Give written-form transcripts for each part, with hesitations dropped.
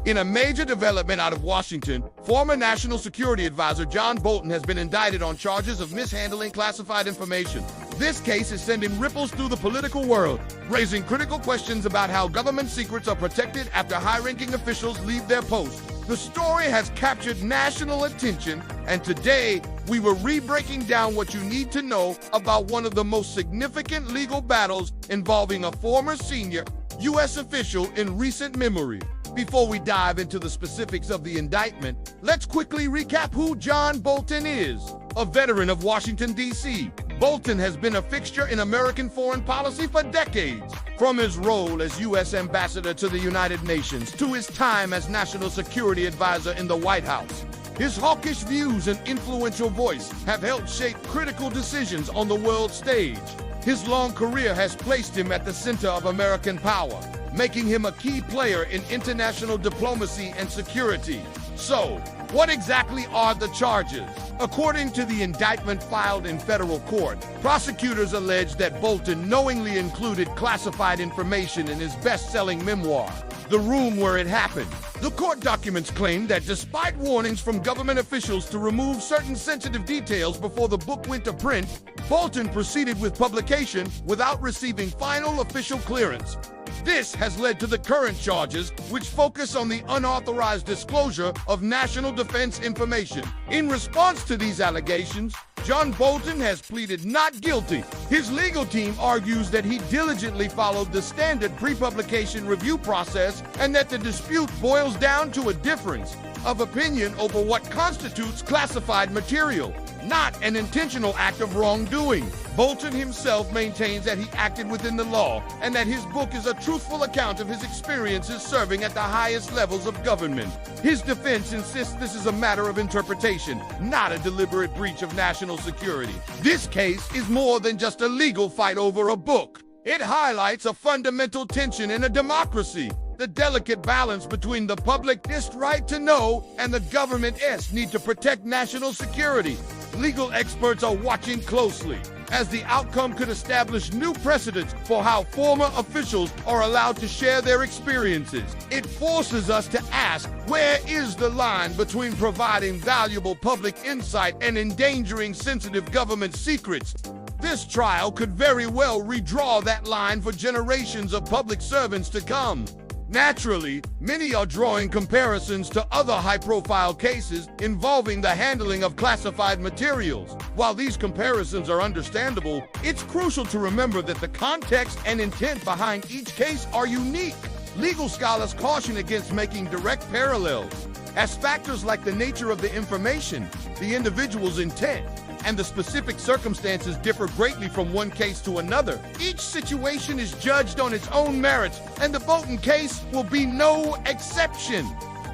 In a major development out of Washington, former National Security Advisor John Bolton has been indicted on charges of mishandling classified information. This case is sending ripples through the political world, raising critical questions about how government secrets are protected after high-ranking officials leave their posts. The story has captured national attention, and today we were breaking down what you need to know about one of the most significant legal battles involving a former senior U.S. official in recent memory. Before we dive into the specifics of the indictment, let's quickly recap who John Bolton is. A veteran of Washington, D.C., Bolton has been a fixture in American foreign policy for decades. From his role as U.S. Ambassador to the United Nations to his time as National Security Advisor in the White House, his hawkish views and influential voice have helped shape critical decisions on the world stage. His long career has placed him at the center of American power, making him a key player in international diplomacy and security. So, what exactly are the charges? According to the indictment filed in federal court, prosecutors allege that Bolton knowingly included classified information in his best-selling memoir, The Room Where It Happened. The court documents claim that despite warnings from government officials to remove certain sensitive details before the book went to print, Bolton proceeded with publication without receiving final official clearance. This has led to the current charges, which focus on the unauthorized disclosure of national defense information. In response to these allegations, John Bolton has pleaded not guilty. His legal team argues that he diligently followed the standard pre-publication review process and that the dispute boils down to a difference of opinion over what constitutes classified material, not an intentional act of wrongdoing. Bolton himself maintains that he acted within the law and that his book is a truthful account of his experiences serving at the highest levels of government. His defense insists this is a matter of interpretation, not a deliberate breach of national security. This case is more than just a legal fight over a book. It highlights a fundamental tension in a democracy: the delicate balance between the public's right to know and the government's need to protect national security. Legal experts are watching closely, as the outcome could establish new precedents for how former officials are allowed to share their experiences. It forces us to ask, where is the line between providing valuable public insight and endangering sensitive government secrets? This trial could very well redraw that line for generations of public servants to come. Naturally, many are drawing comparisons to other high-profile cases involving the handling of classified materials. While these comparisons are understandable, it's crucial to remember that the context and intent behind each case are unique. Legal scholars caution against making direct parallels, as factors like the nature of the information, the individual's intent, and the specific circumstances differ greatly from one case to another. Each situation is judged on its own merits, and the Bolton case will be no exception.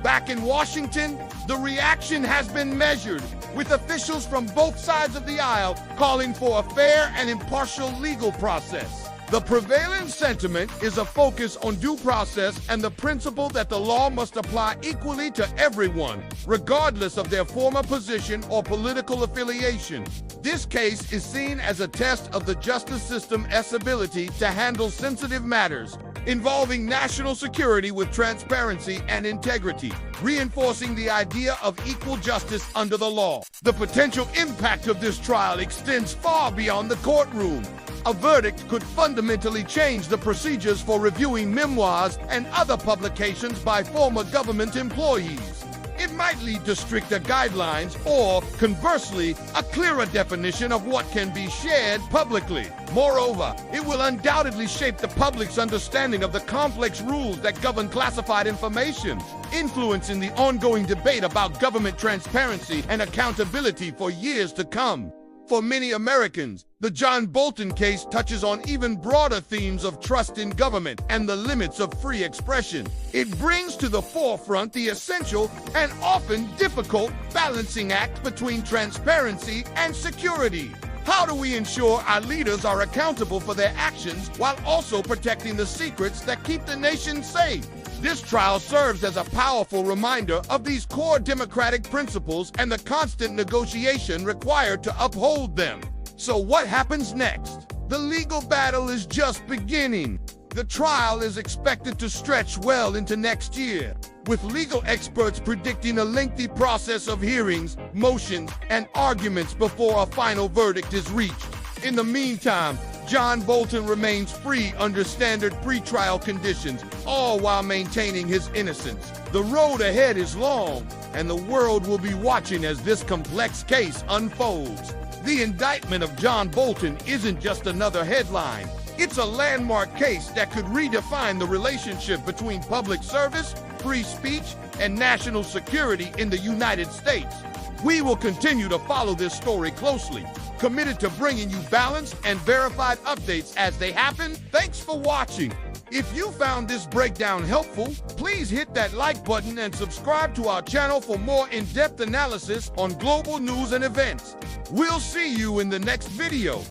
Back in Washington, the reaction has been measured, with officials from both sides of the aisle calling for a fair and impartial legal process. The prevailing sentiment is a focus on due process and the principle that the law must apply equally to everyone, regardless of their former position or political affiliation. This case is seen as a test of the justice system's ability to handle sensitive matters involving national security with transparency and integrity, reinforcing the idea of equal justice under the law. The potential impact of this trial extends far beyond the courtroom. A verdict could fundamentally change the procedures for reviewing memoirs and other publications by former government employees. It might lead to stricter guidelines or, conversely, a clearer definition of what can be shared publicly. Moreover, it will undoubtedly shape the public's understanding of the complex rules that govern classified information, influencing the ongoing debate about government transparency and accountability for years to come. For many Americans, the John Bolton case touches on even broader themes of trust in government and the limits of free expression. It brings to the forefront the essential and often difficult balancing act between transparency and security. How do we ensure our leaders are accountable for their actions while also protecting the secrets that keep the nation safe? This trial serves as a powerful reminder of these core democratic principles and the constant negotiation required to uphold them. So what happens next? The legal battle is just beginning. The trial is expected to stretch well into next year, with legal experts predicting a lengthy process of hearings, motions, and arguments before a final verdict is reached. In the meantime, John Bolton remains free under standard pretrial conditions, all while maintaining his innocence. The road ahead is long, and the world will be watching as this complex case unfolds. The indictment of John Bolton isn't just another headline. It's a landmark case that could redefine the relationship between public service, free speech, and national security in the United States. We will continue to follow this story closely, committed to bringing you balanced and verified updates as they happen. Thanks for watching. If you found this breakdown helpful, please hit that like button and subscribe to our channel for more in-depth analysis on global news and events. We'll see you in the next video.